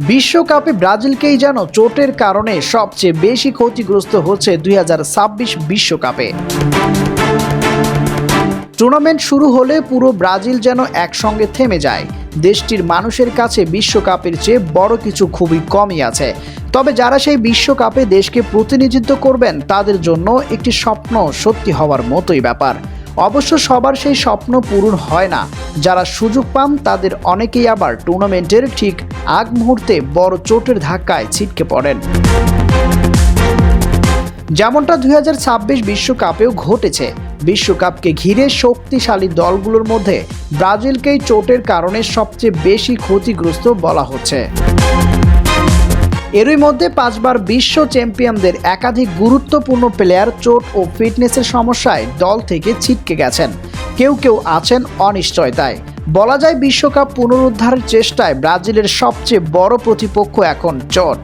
বিশ্বকাপে ব্রাজিলকেই যেন চোটের কারণে সবচেয়ে বেশি ক্ষতিগ্রস্ত হচ্ছে 2026 বিশ্বকাপে। টুর্নামেন্ট শুরু হলে পুরো ব্রাজিল যেন একসঙ্গে থেমে যায়। দেশটির মানুষের কাছে বিশ্বকাপের চেয়ে বড় কিছু খুবই কমই আছে। তবে যারা সেই বিশ্বকাপে দেশকে প্রতিনিধিত্ব করবেন তাদের জন্য একটি স্বপ্ন সত্যি হওয়ার মতোই ব্যাপার। অবশ্য সবার সেই স্বপ্ন পূরণ হয় না। যারা সুযোগ পান তাদের অনেকেই আবার টুর্নামেন্টের ঠিক আগ মুহূর্তে বড় চোটের ধাক্কায় ছিটকে পড়েন। যেমনটা 2026 বিশ্বকাপেও ঘটেছে। বিশ্বকাপকে ঘিরে শক্তিশালী দলগুলোর মধ্যে ব্রাজিলকেই চোটের কারণে সবচেয়ে বেশি ক্ষতিগ্রস্ত বলা হচ্ছে। এরই মধ্যে 5 বার বিশ্ব চ্যাম্পিয়নদের একাধিক গুরুত্বপূর্ণ প্লেয়ার চোট ও ফিটনেসের সমস্যায় দল থেকে ছিটকে গেছেন। কেউ কেউ আছেন অনিশ্চয়তায়। বলা যায় বিশ্বকাপ পুনরুদ্ধারের চেষ্টায় ব্রাজিলের সবচেয়ে বড় প্রতিপক্ষ এখন চোট।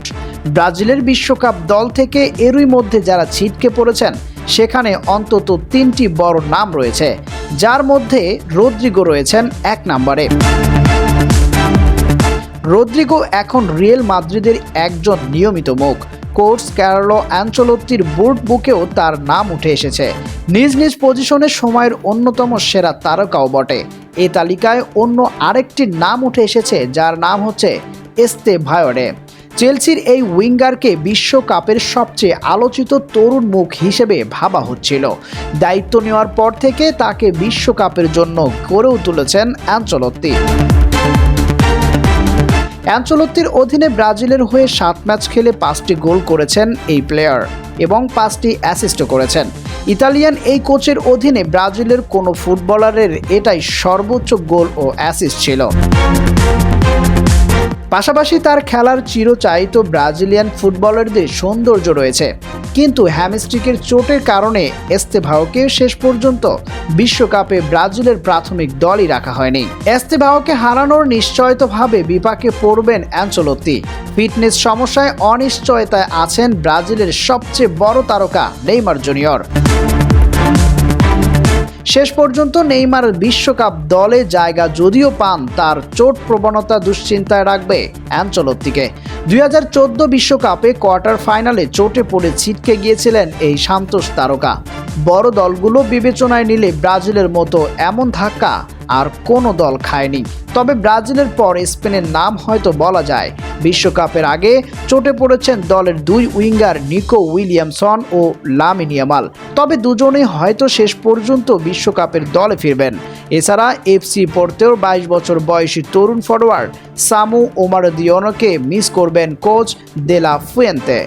ব্রাজিলের বিশ্বকাপ দল থেকে এরই মধ্যে যারা ছিটকে পড়েছেন সেখানে অন্তত 3টি বড় নাম রয়েছে, যার মধ্যে রদ্রিগো রয়েছেন 1 নম্বরে। রদ্রিগো এখন রিয়াল মাদ্রিদের একজন নিয়মিত মুখ। কোচ কার্লো আনচেলত্তির বোর্ড বুকেও তার নাম উঠে এসেছে। নিজ নিজ পজিশনে সময়ের অন্যতম সেরা তারকাও বটে। এই তালিকায় অন্য আরেকটি নাম উঠে এসেছে, যার নাম হচ্ছে এস্তেভায়োরে। চেলসির এই উইঙ্গারকে বিশ্বকাপের সবচেয়ে আলোচিত তরুণ মুখ হিসেবে ভাবা হচ্ছিল। দায়িত্ব নেওয়ার পর থেকে তাকে বিশ্বকাপের জন্য গড়েও তুলেছেন আনচেলত্তি। আনচেলত্তির অধীনে ব্রাজিলের হয়ে 7 ম্যাচ খেলে 5টি গোল করেছেন এই প্লেয়ার এবং 5টি অ্যাসিস্টও করেছেন। ইতালিয়ান এই কোচের অধীনে ব্রাজিলের কোনো ফুটবলারের এটাই সর্বোচ্চ গোল ও অ্যাসিস্ট ছিল। পাশাপাশি তার খেলার চিরচাহিত ব্রাজিলিয়ান ফুটবলারদের সৌন্দর্য রয়েছে। কিন্তু হ্যামস্ট্রিকের চোটের কারণে এস্তেভাওকে শেষ পর্যন্ত বিশ্বকাপে ব্রাজিলের প্রাথমিক দলই রাখা হয়নি। এস্তেভাওকে হারানোর নিশ্চয়তভাবে বিপাকে পড়বেন আনচেলত্তি। ফিটনেস সমস্যায় অনিশ্চয়তায় আছেন ব্রাজিলের সবচেয়ে বড় তারকা নেইমার জুনিয়র। শেষ পর্যন্ত নেইমার বিশ্বকাপ দলে জায়গা যদিও পান, তার চোট প্রবণতা দুশ্চিন্তায় রাখবে আনচেলত্তিকে। 2014 বিশ্বকাপে কোয়ার্টার ফাইনালে চোটে পড়ে ছিটকে গিয়েছিলেন এই সান্তোস তারকা। বড় দলগুলো বিবেচনায় নিলে ব্রাজিলের মতো এমন ধাক্কা আর কোনো দল খায়নি। তবে ব্রাজিলের পর স্পেনের নাম হয়তো বলা যায়। বিশ্বকাপের আগে চোটে পড়েছেন দলের 2 উইঙ্গার নিকো উইলিয়ামসন ও লামিন ইয়ামাল। তবে দুজনেই হয়তো শেষ পর্যন্ত বিশ্বকাপের দলে ফিরবেন। এছাড়া এফসি পোর্তের 22 বছর বয়সী তরুণ ফরোয়ার্ড সামু ওমারদিওনোকে মিস করবেন কোচ দে লা ফুয়েন্তে।